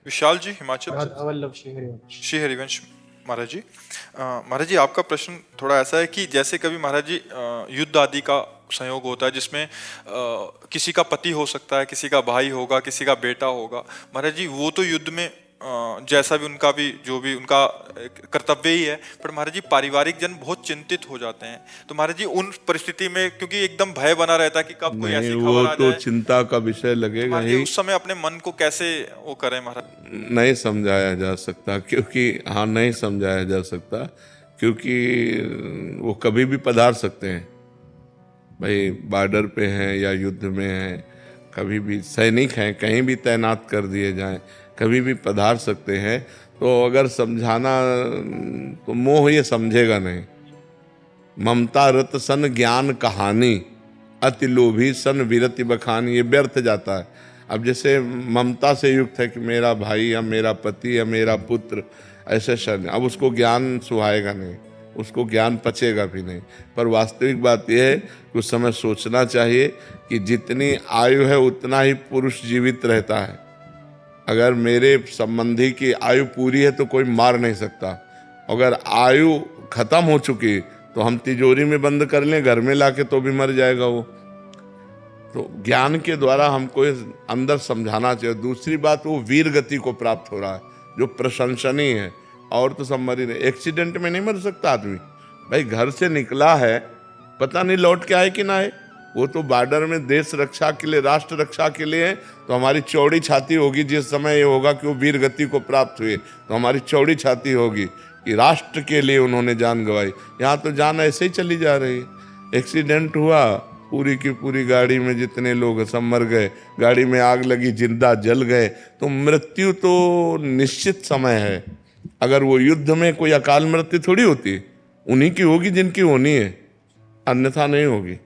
विशाल जी हिमाचल से। वल्लभ श्री हरिवंश। श्री हरिवंश महाराज जी। महाराज जी आपका प्रश्न थोड़ा ऐसा है कि जैसे कभी महाराज जी युद्ध आदि का संयोग होता है जिसमें किसी का पति हो सकता है, किसी का भाई होगा, किसी का बेटा होगा। महाराज जी वो तो युद्ध में जैसा भी उनका भी जो भी उनका कर्तव्य ही है, पर महाराज जी पारिवारिक जन बहुत चिंतित हो जाते हैं। तो महाराज जी उन परिस्थिति में क्योंकि एकदम भय बना रहता है कि कब कोई ऐसी खबर आ तो जाए, चिंता का विषय लगेगा महाराज जी ही। उस समय अपने मन को कैसे वो करें महाराज? नहीं समझाया जा सकता, क्योंकि हाँ नहीं समझाया जा सकता क्योंकि वो कभी भी पधार सकते हैं। भाई बॉर्डर पे हैं या युद्ध में हैं, कभी भी सैनिक हैं, कहीं भी तैनात कर दिए जाएं, कभी भी पधार सकते हैं। तो अगर समझाना तो मोह ये समझेगा नहीं। ममता रत सन ज्ञान कहानी, अति लोभी सन विरति बखानी, ये व्यर्थ जाता है। अब जैसे ममता से युक्त है कि मेरा भाई या मेरा पति या मेरा पुत्र ऐसे शरण, अब उसको ज्ञान सुहाएगा नहीं, उसको ज्ञान पचेगा भी नहीं। पर वास्तविक बात यह है कि उस समय सोचना चाहिए कि जितनी आयु है उतना ही पुरुष जीवित रहता है। अगर मेरे संबंधी की आयु पूरी है तो कोई मार नहीं सकता। अगर आयु खत्म हो चुकी तो हम तिजोरी में बंद कर लें घर में लाके तो भी मर जाएगा वो। तो ज्ञान के द्वारा हमको अंदर समझाना चाहिए। दूसरी बात, वो वीर गति को प्राप्त हो रहा है जो प्रशंसनीय है। और तो सब मर ही नहीं, एक्सीडेंट में नहीं मर सकता आदमी। भाई घर से निकला है, पता नहीं लौट के आए कि ना आए। वो तो बॉर्डर में देश रक्षा के लिए, राष्ट्र रक्षा के लिए है। तो हमारी चौड़ी छाती होगी जिस समय ये होगा कि वो वीर गति को प्राप्त हुए, तो हमारी चौड़ी छाती होगी कि राष्ट्र के लिए उन्होंने जान गंवाई। यहाँ तो जान ऐसे ही चली जा रही है। एक्सीडेंट हुआ, पूरी की पूरी गाड़ी में जितने लोग सब मर गए, गाड़ी में आग लगी, जिंदा जल गए। तो मृत्यु तो निश्चित समय है। अगर वो युद्ध में कोई अकाल मृत्यु थोड़ी होती, उन्हीं की होगी जिनकी होनी है, अन्यथा नहीं होगी।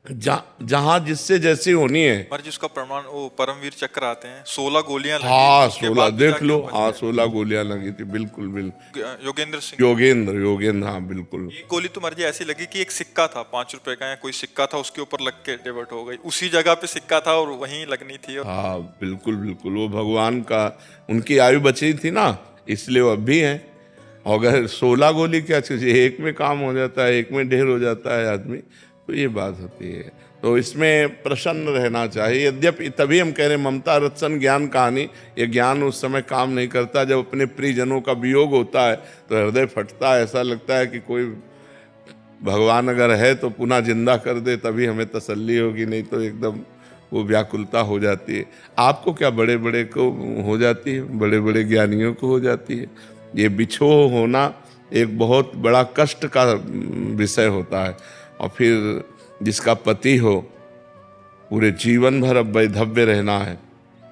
जहां जिससे जैसी होनी है। पर जिसका प्रमाण वो परमवीर चक्र आते हैं, 16 गोलियां लगी। हाँ उसके 16 बाद भी देख जाके लो, वो बच हाँ गए। 16 गोलियां लगी थी, बिल्कुल बिल्कुल। योगेंद्र सिंह। योगेंद्र, हाँ बिल्कुल। एक गोली तो मर्जी ऐसी लगी कि एक सिक्का था 5 रुपए का या कोई सिक्का था, उसके ऊपर लग के डिवर्ट हो गई। उसी जगह पे सिक्का था और वहीं लगनी थी। हाँ बिल्कुल बिल्कुल, वो भगवान का, उनकी आयु बची थी ना, इसलिए वो अब भी हैं। अगर 16 गोली क्या चीज़, एक में काम हो जाता है, एक में ढेर हो जाता है आदमी, तो ये बात होती है। तो इसमें प्रसन्न रहना चाहिए। यद्यपि तभी हम कह रहे हैं ममता रत्सन ज्ञान कहानी, ये ज्ञान उस समय काम नहीं करता जब अपने प्रियजनों का वियोग होता है तो हृदय फटता है। ऐसा लगता है कि कोई भगवान अगर है तो पुनः जिंदा कर दे, तभी हमें तसल्ली होगी, नहीं तो एकदम वो व्याकुलता हो जाती है। आपको क्या, बड़े बड़े को हो जाती है, बड़े बड़े ज्ञानियों को हो जाती है। ये बिछोह होना एक बहुत बड़ा कष्ट का विषय होता है। और फिर जिसका पति हो, पूरे जीवन भर अब वैधव्य रहना है,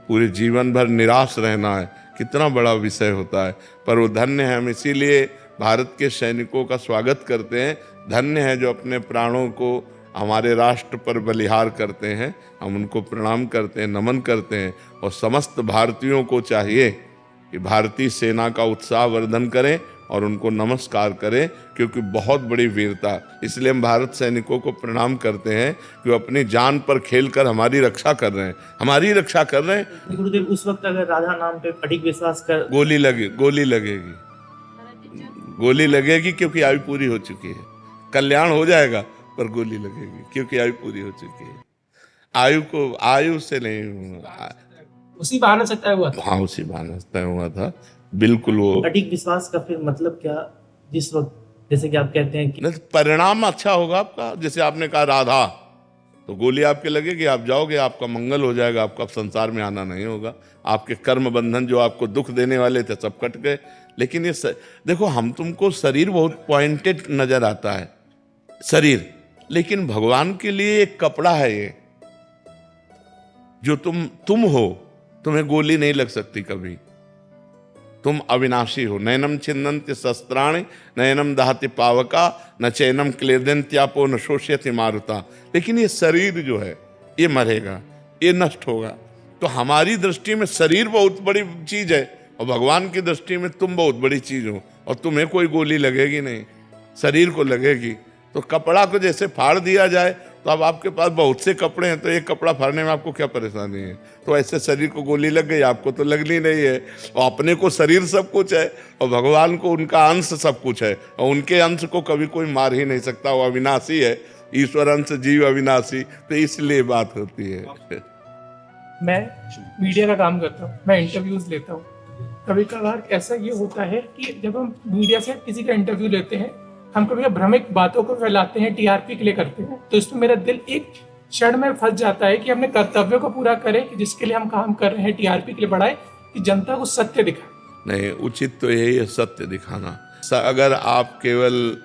पूरे जीवन भर निराश रहना है, कितना बड़ा विषय होता है। पर वो धन्य है, हम इसीलिए भारत के सैनिकों का स्वागत करते हैं। धन्य है जो अपने प्राणों को हमारे राष्ट्र पर बलिहार करते हैं। हम उनको प्रणाम करते हैं, नमन करते हैं। और समस्त भारतीयों को चाहिए कि भारतीय सेना का उत्साह वर्धन करें और उनको नमस्कार करें, क्योंकि बहुत बड़ी वीरता। इसलिए हम भारत सैनिकों को प्रणाम करते हैं कि वो अपनी जान पर खेलकर हमारी रक्षा कर रहे हैं, हमारी रक्षा कर रहे हैं। गुरुदेव उस वक्त अगर राधा नाम पे अडिग विश्वास कर, गोली लगेगी क्योंकि आयु पूरी हो चुकी है। कल्याण हो जाएगा पर गोली लगेगी क्योंकि आयु पूरी हो चुकी है। आयु से नहीं, उसी बहाने से तय हुआ था। हाँ उसी बहाने तय हुआ था, बिल्कुल। वो अडिग विश्वास का फिर मतलब क्या, जिस वक्त जैसे कि आप कहते हैं कि परिणाम अच्छा होगा आपका। जैसे आपने कहा राधा, तो गोली आपके लगेगी, आप जाओगे, आपका मंगल हो जाएगा, आपका संसार में आना नहीं होगा। आपके कर्म बंधन जो आपको दुख देने वाले थे सब कट गए। लेकिन ये देखो, हम तुमको शरीर बहुत पॉइंटेड नजर आता है शरीर, लेकिन भगवान के लिए एक कपड़ा है ये, जो तुम हो। तुम्हें गोली नहीं लग सकती कभी, तुम अविनाशी हो। नयनम छिन्नन्ति शस्त्राणि नयनम दहति पावका न चैनम क्लेदन्त्यापो न शोष्यति मारुता। लेकिन ये शरीर जो है ये मरेगा, ये नष्ट होगा। तो हमारी दृष्टि में शरीर बहुत बड़ी चीज है और भगवान की दृष्टि में तुम बहुत बड़ी चीज हो। और तुम्हें कोई गोली लगेगी नहीं, शरीर को लगेगी। तो कपड़ा को जैसे फाड़ दिया जाए तो अब आपके पास बहुत से कपड़े हैं, तो एक कपड़ा फाड़ने में आपको क्या परेशानी है? तो ऐसे शरीर को गोली लग गई, आपको तो लगनी नहीं है। और अपने को शरीर सब कुछ है, और भगवान को उनका अंश सब कुछ है, और उनके अंश को कभी कोई मार ही नहीं सकता। वो अविनाशी है, ईश्वर अंश जीव अविनाशी, तो इसलिए बात होती है। मैं मीडिया का काम करता हूँ, मैं इंटरव्यूज लेता हूँ। कभी कभार ऐसा ये होता है कि जब हम मीडिया से किसी का इंटरव्यू लेते हैं, हम कभी भ्रमिक बातों को फैलाते हैं, टीआरपी के लिए करते हैं, तो इसमें मेरा दिल एक क्षण में फंस जाता है कि अपने कर्तव्यों को पूरा करें, कि जिसके लिए हम काम कर रहे हैं, टीआरपी के लिए बढ़ाए, कि जनता को सत्य दिखाए। नहीं, उचित तो यही है, सत्य दिखाना। अगर आप केवल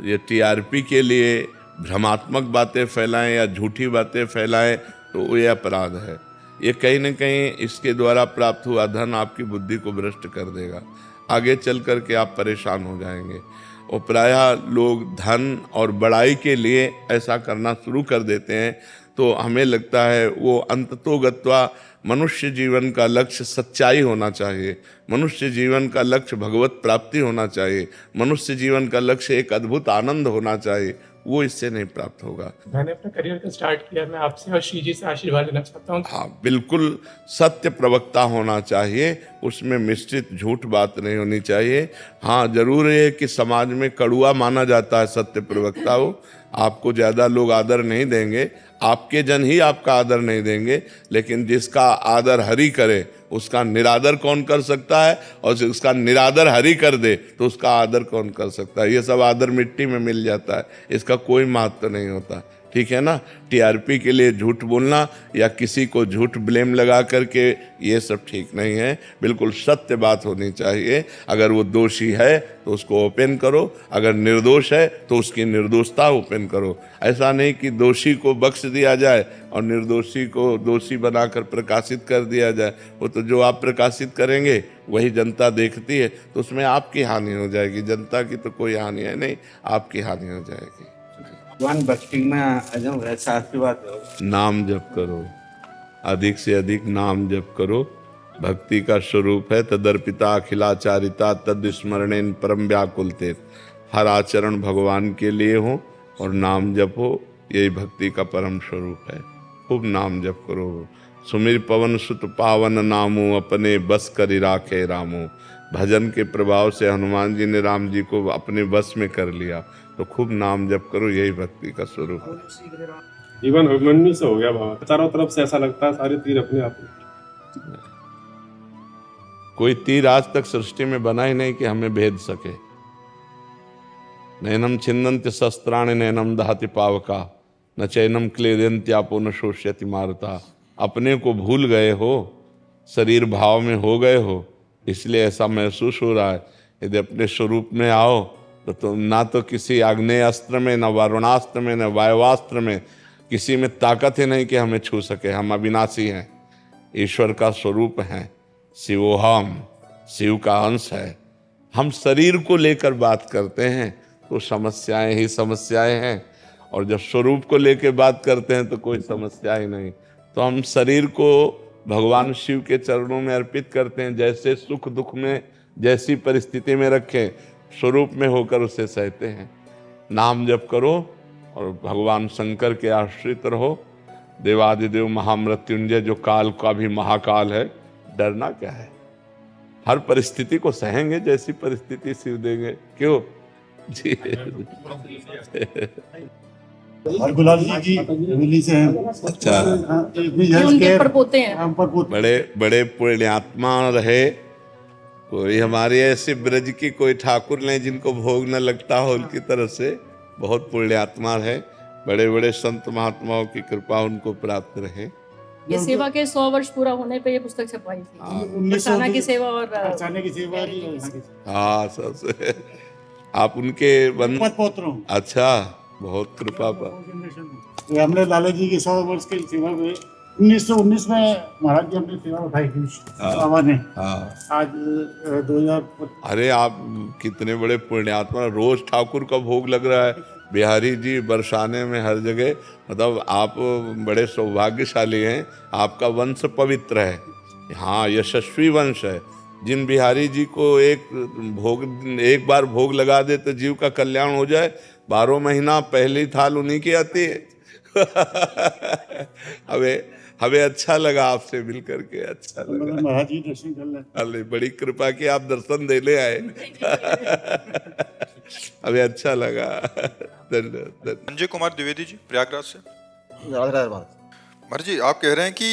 ये टीआरपी के लिए भ्रमात्मक बातें फैलाएं या झूठी बातें फैलाएं, तो ये अपराध है। ये कहीं न कहीं इसके द्वारा प्राप्त हुआ धन आपकी बुद्धि को भ्रष्ट कर देगा, आगे चल कर के आप परेशान हो जाएंगे। और प्रायः लोग धन और बड़ाई के लिए ऐसा करना शुरू कर देते हैं, तो हमें लगता है वो अंततोगत्वा मनुष्य जीवन का लक्ष्य सच्चाई होना चाहिए, मनुष्य जीवन का लक्ष्य भगवत प्राप्ति होना चाहिए, मनुष्य जीवन का लक्ष्य एक अद्भुत आनंद होना चाहिए, वो इससे नहीं प्राप्त होगा। मैंने अपना करियर का स्टार्ट किया, मैं आपसे और श्री जी से आशीर्वाद लेना चाहता हूँ। हाँ, बिल्कुल सत्य प्रवक्ता होना चाहिए, उसमें मिश्रित झूठ बात नहीं होनी चाहिए। हाँ, जरूर है कि समाज में कड़ुआ माना जाता है सत्य प्रवक्ता हो, आपको ज़्यादा लोग आदर नहीं देंगे, आपके जन ही आपका आदर नहीं देंगे, लेकिन जिसका आदर हरि करे उसका निरादर कौन कर सकता है, और जिसका निरादर हरि कर दे तो उसका आदर कौन कर सकता है। ये सब आदर मिट्टी में मिल जाता है, इसका कोई महत्व नहीं होता। ठीक है ना? टीआरपी के लिए झूठ बोलना या किसी को झूठ ब्लेम लगा करके, ये सब ठीक नहीं है। बिल्कुल सत्य बात होनी चाहिए। अगर वो दोषी है तो उसको ओपन करो, अगर निर्दोष है तो उसकी निर्दोषता ओपन करो। ऐसा नहीं कि दोषी को बख्श दिया जाए और निर्दोषी को दोषी बनाकर प्रकाशित कर दिया जाए। वो तो जो आप प्रकाशित करेंगे वही जनता देखती है, तो उसमें आपकी हानि हो जाएगी, जनता की तो कोई हानि है नहीं, आपकी हानि हो जाएगी। भगवान भक्ति में आ जाऊं, ऐसा की बात है। नाम जप करो, अधिक से अधिक नाम जप करो। भक्ति का स्वरूप है तदर्पिता अखिलाचारिता तद स्मरणेन परम व्याकुलते। हर आचरण भगवान के लिए हो और नाम जप हो, यही भक्ति का परम स्वरूप है। खूब नाम जप करो। सुमिर पवन सुत पावन नामो, अपने बस करि राखे रामो। भजन के प्रभाव से हनुमान जी ने राम जी को अपने बस में कर लिया, तो खूब नाम जप करो, यही भक्ति का स्वरूप है। जीवन अभिमन्यु से हो गया बाबा, चारों तरफ से ऐसा लगता है सारे तीर अपने आप में। कोई तीर आज तक सृष्टि में बना ही नहीं कि हमें भेद सके। नैनम छिन्नन्ति शस्त्राणि नैनम दहति पावका, न चैनम क्लेदन्त्यापो न शोष्यति मारुता। अपने को भूल गए हो, शरीर भाव में हो गए हो, इसलिए ऐसा महसूस हो रहा है। यदि अपने स्वरूप में आओ तो तुम ना तो किसी आग्नेय अस्त्र में, न वारुणास्त्र में, न वायुवास्त्र में, किसी में ताकत ही नहीं कि हमें छू सके। हम अविनाशी हैं, ईश्वर का स्वरूप हैं, शिवोहम, शिव का अंश है। हम शरीर को लेकर बात करते हैं तो समस्याएं ही समस्याएं हैं, और जब स्वरूप को लेकर बात करते हैं तो कोई समस्या ही नहीं। तो हम शरीर को भगवान शिव के चरणों में अर्पित करते हैं। जैसे सुख दुख में, जैसी परिस्थिति में रखें, स्वरूप में होकर उसे सहते हैं। नाम जप करो और भगवान शंकर के आश्रित रहो। देवादिदेव महामृत्युंजय जो काल का भी महाकाल है, डरना क्या है? हर परिस्थिति को सहेंगे, जैसी परिस्थिति शिव देंगे। क्यों जी? और गुलाब जी की फैमिली से हैं। अच्छा, ये उनके परपोते हैं। हम परपोते। बड़े बड़े पुण्यात्मा रहे। कोई हमारे ऐसे ब्रज की कोई ठाकुर नहीं जिनको भोग न लगता हो, उनकी तरफ से बहुत पुण्यात्मा है। बड़े बड़े संत महात्माओं की कृपा उनको प्राप्त रहे। ये सेवा के 100 वर्ष पूरा होने पे ये पुस्तक छपवाई थी। बरसाना की सेवा और बरसाने की सेवा हाँ, सबसे आप उनके पौत्र हूँ। अच्छा, बहुत कृपा पर। हमने लाला जी की 100 वर्ष की सेवा में 1919 में महाराज जी हमने सेवा उठाई थी बाबा ने। आज 2000। अरे आप कितने बड़े पुण्यात्मा। रोज ठाकुर का भोग लग रहा है। बिहारी जी बरसाने में हर जगह, मतलब आप बड़े सौभाग्यशाली हैं। आपका वंश पवित्र है, हाँ, यशस्वी वंश है। जिन बिहारी जी को एक बार भोग लगा दे तो जीव का कल्याण हो जाए। 12 महीना पहली थाल उन्हीं की आती है, हमें हमें अच्छा लगा आपसे मिल करके, अच्छा लगा। महाराज जी दर्शन कर लें। अरे बड़ी कृपा की आप दर्शन देने आए। हमें अच्छा लगा। धन्यवाद। संजय कुमार द्विवेदी जी, प्रयागराज से। राधे राधे महाराज। महाराज जी, आप कह रहे हैं कि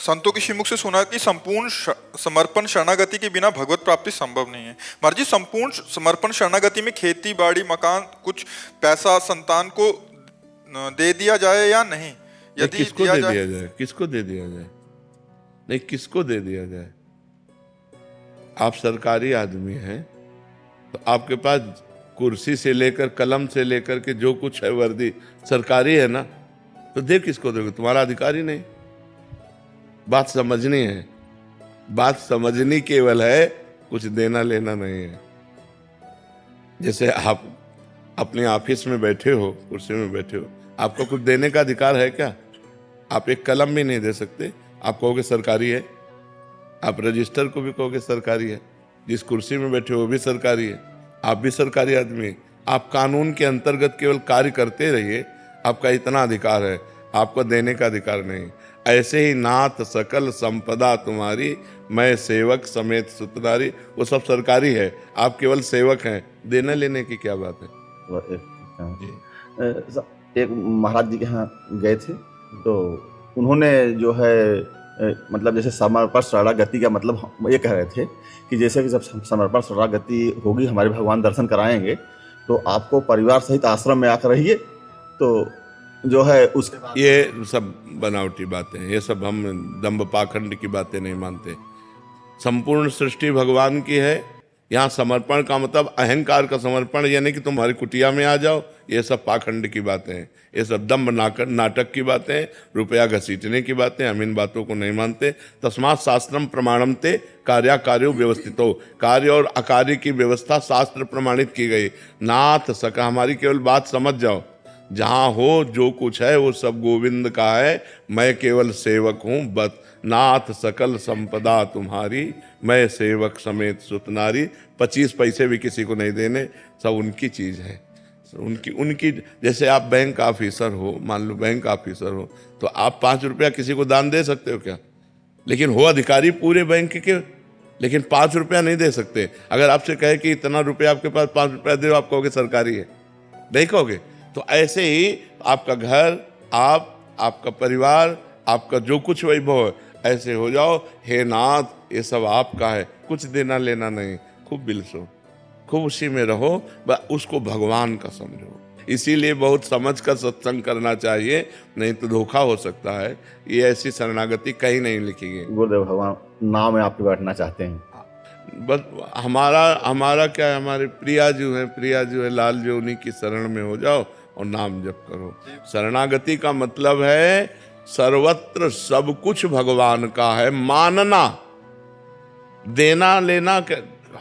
संतों के श्रीमुख से सुना कि संपूर्ण समर्पण शरणागति के बिना भगवत प्राप्ति संभव नहीं है। महाराज जी, संपूर्ण समर्पण शरणागति में खेती बाड़ी, मकान, कुछ पैसा संतान को दे दिया जाए या नहीं? यदि किसको दे दिया जाए? किसको दे दिया जाए? नहीं, किसको दे दिया जाए? आप सरकारी आदमी हैं तो आपके पास कुर्सी से लेकर कलम से लेकर के जो कुछ है वर्दी सरकारी है ना, तो दे किसको दोगे? तुम्हारा अधिकार ही नहीं। बात समझनी है, बात समझनी केवल है, कुछ देना लेना नहीं है। जैसे आप अपने ऑफिस में बैठे हो, कुर्सी में बैठे हो, आपको कुछ देने का अधिकार है क्या? आप एक कलम भी नहीं दे सकते। आप कहोगे सरकारी है, आप रजिस्टर को भी कहोगे सरकारी है, जिस कुर्सी में बैठे हो वो भी सरकारी है, आप भी सरकारी आदमी हैं। आप कानून के अंतर्गत केवल कार्य करते रहिए, आपका इतना अधिकार है, आपको देने का अधिकार नहीं। ऐसे ही नाथ सकल संपदा तुम्हारी, मैं सेवक समेत सुतनारी, वो सब सरकारी है, आप केवल सेवक हैं। देने लेने की क्या बात है? एक महाराज जी के यहाँ गए थे तो उन्होंने जो है मतलब जैसे समर्पण शरणागति का मतलब ये कह रहे थे कि जैसे कि जब समर्पण शरणागति होगी, हमारे भगवान दर्शन कराएंगे तो आपको परिवार सहित आश्रम में आकर रहिए, तो जो है उसके बाद ये सब बनावटी बातें हैं, ये सब हम दंभ पाखंड की बातें नहीं मानते। संपूर्ण सृष्टि भगवान की है। यहाँ समर्पण का मतलब अहंकार का समर्पण, यानी कि तुम्हारी कुटिया में आ जाओ, ये सब पाखंड की बातें हैं, ये सब दंभ नाटक की बातें हैं, रुपया घसीटने की बातें। हम इन बातों को नहीं मानते। तस्मात् शास्त्रम प्रमाणम ते कार्याकार्यो व्यवस्थितो, कार्य और अकार्य की व्यवस्था शास्त्र प्रमाणित की गई। नाथ सका, हमारी केवल बात समझ जाओ, जहाँ हो जो कुछ है वो सब गोविंद का है, मैं केवल सेवक हूँ। बस नाथ सकल संपदा तुम्हारी, मैं सेवक समेत सुतनारी। 25 पैसे भी किसी को नहीं देने, सब उनकी चीज़ है, उनकी। जैसे आप बैंक ऑफिसर हो, मान लो बैंक ऑफिसर हो, तो आप 5 रुपया किसी को दान दे सकते हो क्या? लेकिन हो अधिकारी पूरे बैंक के, लेकिन 5 रुपया नहीं दे सकते। अगर आपसे कहे कि इतना रुपया आपके पास, 5 रुपया दे, आप कहोगे सरकारी है, नहीं कहोगे। तो ऐसे ही आपका घर, आपका परिवार, आपका जो कुछ वैभव है, ऐसे हो जाओ, हे नाथ ये सब आपका है, कुछ देना लेना नहीं। खूब बिलसो, खूब उसी में रहो, बस उसको भगवान का समझो। इसीलिए बहुत समझ कर सत्संग करना चाहिए, नहीं तो धोखा हो सकता है। ये ऐसी शरणागति कहीं नहीं लिखी गई। गुरुदेव भगवान नाम में आपके बैठना चाहते हैं। बस हमारा क्या है, हमारे प्रिया जो है लाल जो, उन्हीं की शरण में हो जाओ और नाम जप करो। शरणागति का मतलब है सर्वत्र सब कुछ भगवान का है, मानना, देना लेना।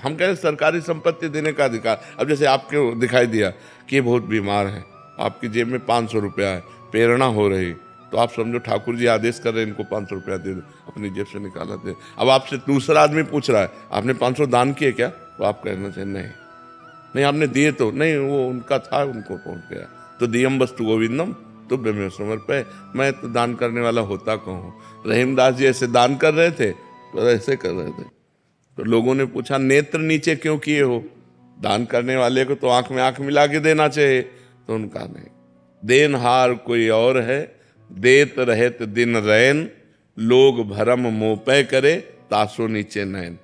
हम कहें सरकारी संपत्ति देने का अधिकार। अब जैसे आपको दिखाई दिया कि ये बहुत बीमार है, आपकी जेब में 500 रुपया है, प्रेरणा हो रही, तो आप समझो ठाकुर जी आदेश कर रहे हैं इनको 500 रुपया दे दो, अपनी जेब से निकाला दे। अब आपसे दूसरा आदमी पूछ रहा है आपने 500 दान किए क्या, तो आप कहना चाहिए नहीं आपने दिए तो नहीं, वो उनका था, उनको पहुंच गया। तो दियम वस्तु गोविंदम तुभ्य में समर्पय, मैं तो दान करने वाला होता कहूँ। रहीमदास जी ऐसे दान कर रहे थे, तो ऐसे कर रहे थे, तो लोगों ने पूछा नेत्र नीचे क्यों किए हो? दान करने वाले को तो आंख में आंख मिला के देना चाहिए। तो उनका नहीं, देनहार कोई और है, देत रहत दिन रैन, लोग भरम मोपय करे, तासो नीचे नैन।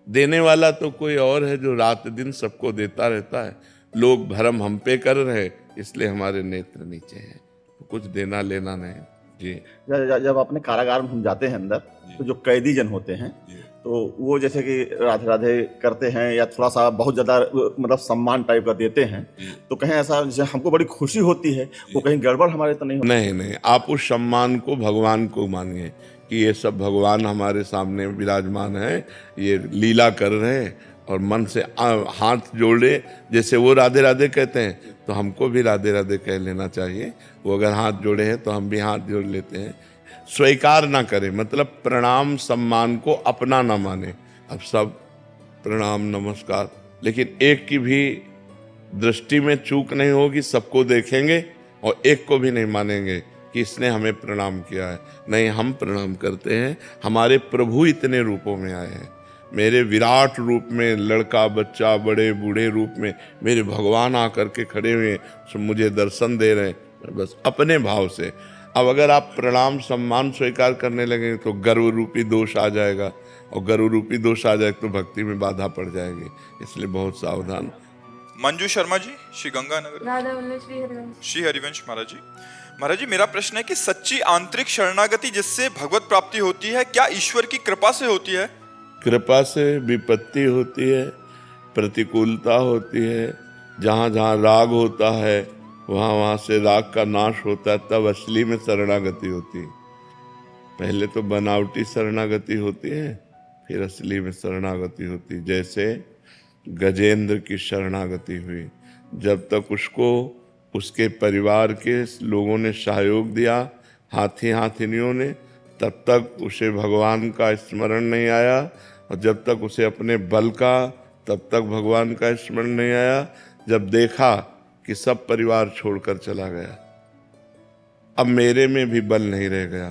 देने वाला तो कोई और है जो रात दिन सबको देता रहता है, लोग भरम हम पे कर रहे, इसलिए हमारे नेत्र नीचे हैं। तो कुछ देना लेना नहीं जी। जब अपने कारागार में हम जाते हैं अंदर, तो जो कैदी जन होते हैं तो वो जैसे कि राधे राधे करते हैं या थोड़ा सा बहुत ज़्यादा मतलब सम्मान टाइप का देते हैं, तो कहीं ऐसा जैसे हमको बड़ी खुशी होती है, वो कहीं गड़बड़ हमारे तो नहीं आप उस सम्मान को भगवान को मानिए कि ये सब भगवान हमारे सामने विराजमान है, ये लीला कर रहे हैं, और मन से हाथ जोड़े। जैसे वो राधे राधे कहते हैं तो हमको भी राधे राधे कह लेना चाहिए। वो अगर हाथ जोड़े हैं तो हम भी हाथ जोड़ लेते हैं। स्वीकार ना करें, मतलब प्रणाम सम्मान को अपना ना माने। अब सब प्रणाम नमस्कार, लेकिन एक की भी दृष्टि में चूक नहीं होगी, सबको देखेंगे और एक को भी नहीं मानेंगे कि इसने हमें प्रणाम किया है। नहीं, हम प्रणाम करते हैं। हमारे प्रभु इतने रूपों में आए हैं, मेरे विराट रूप में, लड़का बच्चा बड़े बूढ़े रूप में मेरे भगवान आकर के खड़े हुए मुझे दर्शन दे रहे हैं, बस अपने भाव से। अब अगर आप प्रणाम सम्मान स्वीकार करने लगेंगे तो गर्व रूपी दोष आ जाएगा, और गर्व रूपी दोष आ जाए तो भक्ति में बाधा पड़ जाएगी। इसलिए बहुत सावधान। मंजू शर्मा जी, श्री गंगानगर। राधा वल्लभ श्री हरिवंश। श्री हरिवंश महाराज जी। महाराज जी, मेरा प्रश्न है कि सच्ची आंतरिक शरणागति जिससे भगवत प्राप्ति होती है, क्या ईश्वर की कृपा से होती है? कृपा से विपत्ति होती है, प्रतिकूलता होती है। जहाँ जहाँ राग होता है वहाँ वहाँ से राग का नाश होता है, तब असली में शरणागति होती है। पहले तो बनावटी शरणागति होती है, फिर असली में शरणागति होती है। जैसे गजेंद्र की शरणागति हुई, जब तक उसको उसके परिवार के लोगों ने सहयोग दिया, हाथी हाथिनियों ने, तब तक उसे भगवान का स्मरण नहीं आया, और जब तक उसे अपने बल का, तब तक भगवान का स्मरण नहीं आया। जब देखा कि सब परिवार छोड़कर चला गया, अब मेरे में भी बल नहीं रह गया,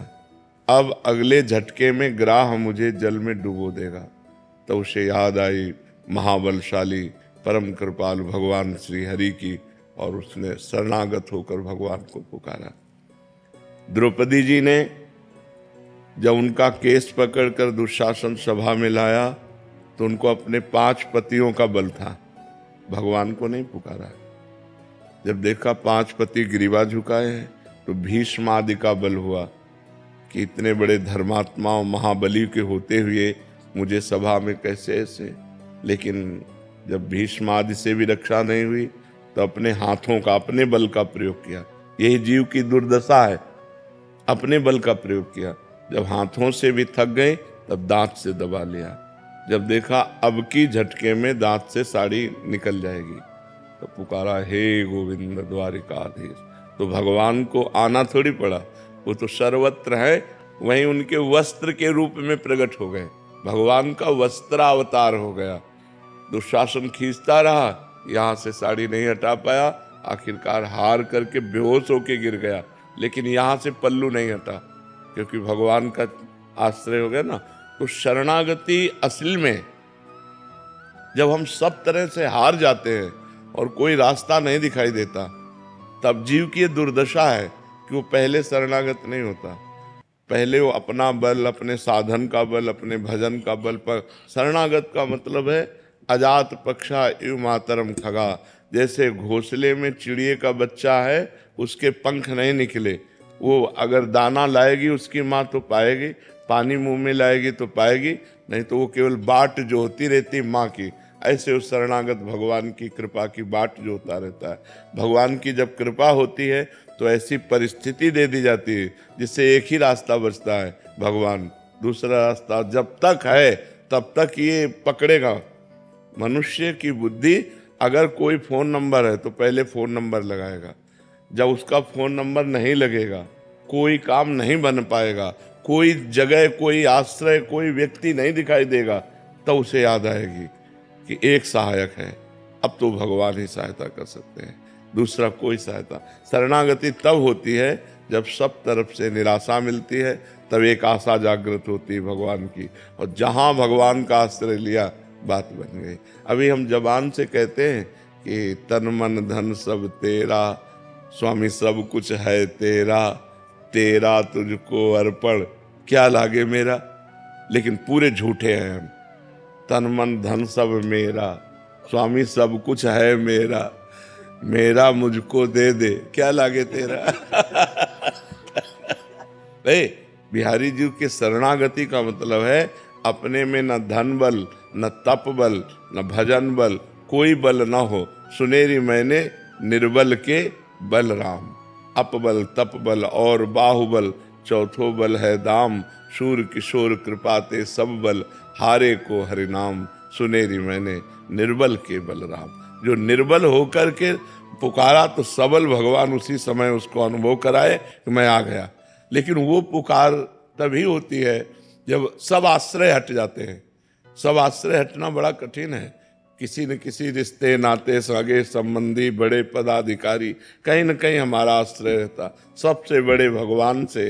अब अगले झटके में ग्राह मुझे जल में डुबो देगा, तो उसे याद आई महाबलशाली परम कृपालु भगवान श्री हरि की, और उसने शरणागत होकर भगवान को पुकारा। द्रौपदी जी ने जब उनका केस पकड़कर दुशासन सभा में लाया तो उनको अपने 5 पतियों का बल था, भगवान को नहीं पुकारा। जब देखा 5 पति ग्रीवा झुकाए हैं तो भीष्म आदि का बल हुआ कि इतने बड़े धर्मात्मा और महाबली के होते हुए मुझे सभा में कैसे ऐसे। लेकिन जब भीष्म आदि से भी रक्षा नहीं हुई तो अपने हाथों का, अपने बल का प्रयोग किया। यही जीव की दुर्दशा है, अपने बल का प्रयोग किया। जब हाथों से भी थक गए तब दांत से दबा लिया। जब देखा अब की झटके में दांत से साड़ी निकल जाएगी तो पुकारा, हे गोविंद द्वारिकाधीश। तो भगवान को आना थोड़ी पड़ा, वो तो सर्वत्र है, वहीं उनके वस्त्र के रूप में प्रकट हो गए। भगवान का वस्त्रावतार हो गया। दुशासन खींचता रहा, यहाँ से साड़ी नहीं हटा पाया, आखिरकार हार करके बेहोश होके गिर गया, लेकिन यहाँ से पल्लू नहीं हटा क्योंकि भगवान का आश्रय हो गया ना। तो शरणागति असल में जब हम सब तरह से हार जाते हैं और कोई रास्ता नहीं दिखाई देता, तब जीव की ये दुर्दशा है कि वो पहले शरणागत नहीं होता। पहले वो अपना बल, अपने साधन का बल, अपने भजन का बल पर शरणागत का मतलब है अजात पक्षा इव मातरम खगा। जैसे घोंसले में चिड़िए का बच्चा है, उसके पंख नहीं निकले, वो अगर दाना लाएगी उसकी माँ तो पाएगी, पानी मुंह में लाएगी तो पाएगी, नहीं तो वो केवल बाट जो होती रहती माँ की। ऐसे उस शरणागत भगवान की कृपा की बाट जो होता रहता है। भगवान की जब कृपा होती है तो ऐसी परिस्थिति दे दी जाती है जिससे एक ही रास्ता बचता है, भगवान। दूसरा रास्ता जब तक है तब तक ये पकड़ेगा। मनुष्य की बुद्धि, अगर कोई फ़ोन नंबर है तो पहले फ़ोन नंबर लगाएगा। जब उसका फ़ोन नंबर नहीं लगेगा कोई काम नहीं बन पाएगा, कोई जगह, कोई आश्रय, कोई व्यक्ति नहीं दिखाई देगा, तो उसे याद आएगी कि एक सहायक है, अब तो भगवान ही सहायता कर सकते हैं, दूसरा कोई सहायता। शरणागति तब होती है जब सब तरफ से निराशा मिलती है, तब एक आशा जागृत होती है भगवान की, और जहाँ भगवान का आश्रय लिया बात बन गई। अभी हम जबान से कहते हैं कि तन मन धन सब तेरा, स्वामी सब कुछ है तेरा, तेरा तुझको अर्पण क्या लागे मेरा, लेकिन पूरे झूठे हैं हम। तन मन धन सब मेरा, स्वामी सब कुछ है मेरा, मेरा मुझको दे दे क्या लागे तेरा। भाई बिहारी जी के शरणागति का मतलब है अपने में न धन बल, न तप बल, न भजन बल, कोई बल न हो। सुनेरी मैंने निर्बल के बल राम, अपबल तप बल और बाहुबल, चौथो बल है दाम, शूर किशोर कृपाते सब बल, हारे को हरिनाम, सुनेरी मैंने निर्बल के बल राम। जो निर्बल होकर के पुकारा तो सबल भगवान उसी समय उसको अनुभव कराए कि मैं आ गया। लेकिन वो पुकार तभी होती है जब सब आश्रय हट जाते हैं। सब आश्रय हटना बड़ा कठिन है, किसी न किसी रिश्ते नाते सगे संबंधी बड़े पदाधिकारी कहीं न कहीं हमारा आश्रय रहता। सबसे बड़े भगवान से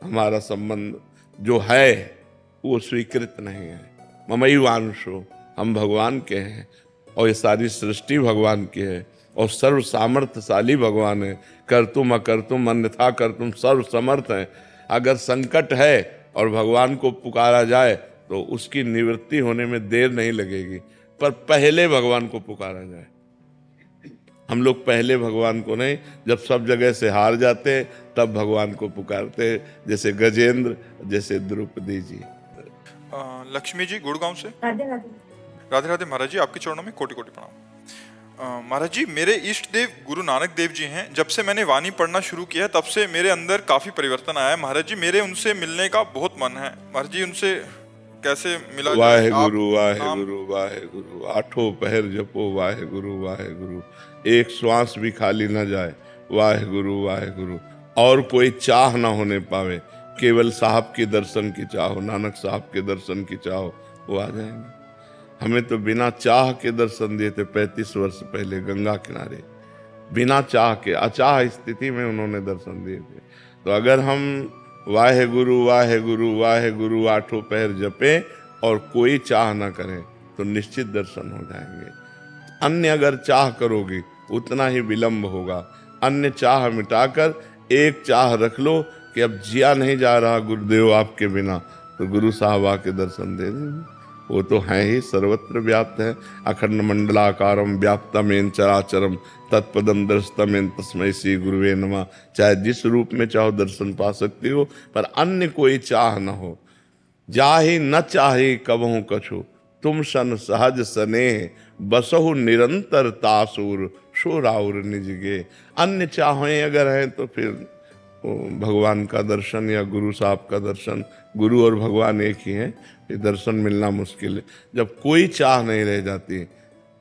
हमारा संबंध जो है वो स्वीकृत नहीं है। ममैवांशो, हम भगवान के हैं और ये सारी सृष्टि भगवान की है और सर्व सामर्थ्यशाली भगवान है। कर्तुम अकर्तुम अन्यथा कर्तुम सर्व समर्थ है। अगर संकट है और भगवान को पुकारा जाए तो उसकी निवृत्ति होने में देर नहीं लगेगी, पर पहले भगवान को पुकारा जाए। हम लोग पहले भगवान को नहीं, जब सब जगह से हार जाते हैं तब भगवान को पुकारते हैं, जैसे गजेंद्र, जैसे द्रौपदी जी। लक्ष्मी जी गुड़गांव से। राधे राधे। राधे राधे महाराज जी, आपके चरणों में कोटि कोटि प्रणाम। महाराज जी, मेरे इष्ट देव गुरु नानक देव जी हैं। जब से मैंने वाणी पढ़ना शुरू किया है तब से मेरे अंदर काफी परिवर्तन आया है। महाराज जी, मेरे उनसे मिलने का बहुत मन है। महाराज जी, उनसे कैसे मिला जाए? वाहे गुरु वाहे गुरु वाहे गुरु, आठों पहर जपो वाहे गुरु वाहे गुरु, एक श्वास भी खाली न जाए वाहे गुरु वाहे गुरु। और कोई चाह ना होने पावे, केवल साहब के दर्शन की चाहो, नानक साहब के दर्शन की चाहो, वो आ जाएंगे। हमें तो बिना चाह के दर्शन दिए थे 35 वर्ष पहले गंगा किनारे, बिना चाह के, अचाह स्थिति में उन्होंने दर्शन दिए थे। तो अगर हम वाहे गुरु आठों पैर जपे और कोई चाह ना करें तो निश्चित दर्शन हो जाएंगे। अन्य अगर चाह करोगे उतना ही विलंब होगा। अन्य चाह मिटाकर एक चाह रख लो कि अब जिया नहीं जा रहा गुरुदेव आपके बिना, तो गुरु साहब आके दर्शन दे देंगे। वो तो हैं ही, सर्वत्र व्याप्त है। अखंड मंडलाकारम व्याप्तमेन चराचरम तत्पदम दर्शतमेन तस्मै श्री गुरुवे नमः। चाहे जिस रूप में चाहो दर्शन पा सकती हो, पर अन्य कोई चाह न हो। जाहि न चाहे कबहु कछु, तुम सन सहज स्नेह बसहु निरंतर तासुर शोराउर निजगे। अन्य चाहें अगर हैं तो फिर भगवान का दर्शन या गुरु साहब का दर्शन, गुरु और भगवान एक ही हैं, ये दर्शन मिलना मुश्किल है। जब कोई चाह नहीं रह जाती,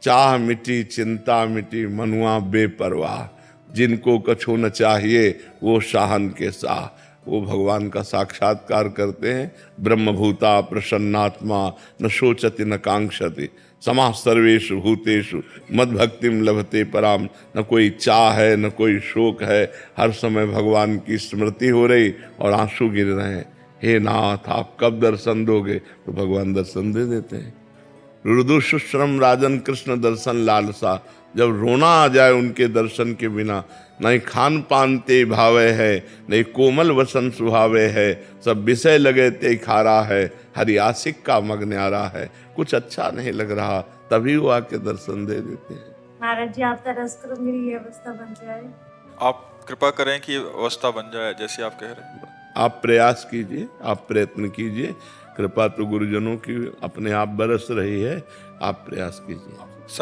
चाह मिटी चिंता मिटी मनुआ बेपरवाह, जिनको कछु न चाहिए वो शाहन के शाह, वो भगवान का साक्षात्कार करते हैं। ब्रह्मभूता प्रसन्नात्मा न शोचति न कांक्षति समाः सर्वेषु भूतेषु मद्भक्तिम लभते पराम। न कोई चाह है न कोई शोक है, हर समय भगवान की स्मृति हो रही और आंसू गिर रहे हैं। हे नाथ, आप कब दर्शन दोगे? तो भगवान दर्शन दे देते हैं। रुदु शुश्रम राजन कृष्ण दर्शन लालसा, जब रोना आ जाए उनके दर्शन के बिना, नहीं खान पान ते भावे है, नहीं कोमल वसन सुहावे है, सब विषय लगे ते खारा है, हरि आशिक का मग न्यारा है। कुछ अच्छा नहीं लग रहा, तभी वो आके दर्शन दे देते हैं। महाराज जी, आप तरस करो मेरी ये अवस्था बन जाए। आप कृपा करें कि ये अवस्था बन जाए जैसे आप कह रहे हैं। आप प्रयास कीजिए, आप प्रयत्न कीजिए। कृपा तो गुरुजनों की अपने आप बरस रही है, आप प्रयास कीजिए।